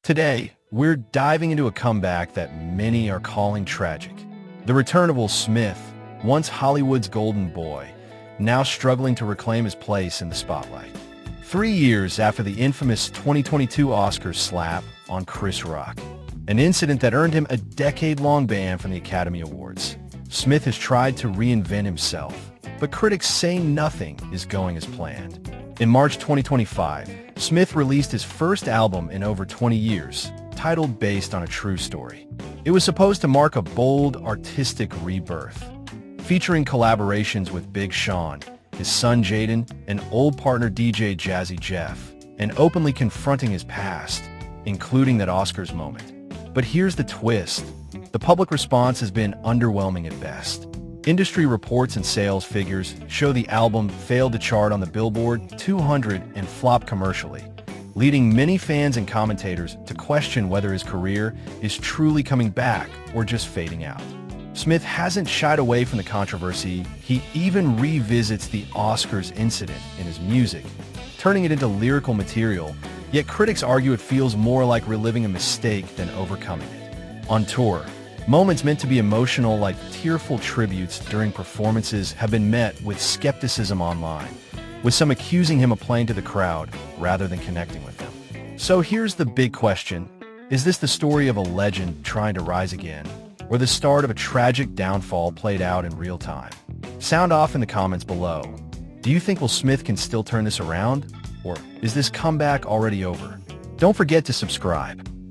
Today, we're diving into a comeback that many are calling tragic. The return of Will Smith, once Hollywood's golden boy, now struggling to reclaim his place in the spotlight. 3 years after the infamous 2022 Oscars slap on Chris Rock, an incident that earned him a decade-long ban from the Academy Awards, Smith has tried to reinvent himself, but critics say nothing is going as planned. In March 2025, Smith released his first album in over 20 years, titled Based on a True Story. It was supposed to mark a bold, artistic rebirth, featuring collaborations with Big Sean, his son Jaden, and old partner DJ Jazzy Jeff, and openly confronting his past, including that Oscars moment. But here's the twist. The public response has been underwhelming at best. Industry reports and sales figures show the album failed to chart on the Billboard 200 and flopped commercially, leading many fans and commentators to question whether his career is truly coming back or just fading out. Smith hasn't shied away from the controversy. He even revisits the Oscars incident in his music, turning it into lyrical material, yet critics argue it feels more like reliving a mistake than overcoming it. On tour, moments meant to be emotional like tearful tributes during performances have been met with skepticism online, with some accusing him of playing to the crowd rather than connecting with them. So here's the big question. Is this the story of a legend trying to rise again, or the start of a tragic downfall played out in real time? Sound off in the comments below. Do you think Will Smith can still turn this around, or is this comeback already over? Don't forget to subscribe.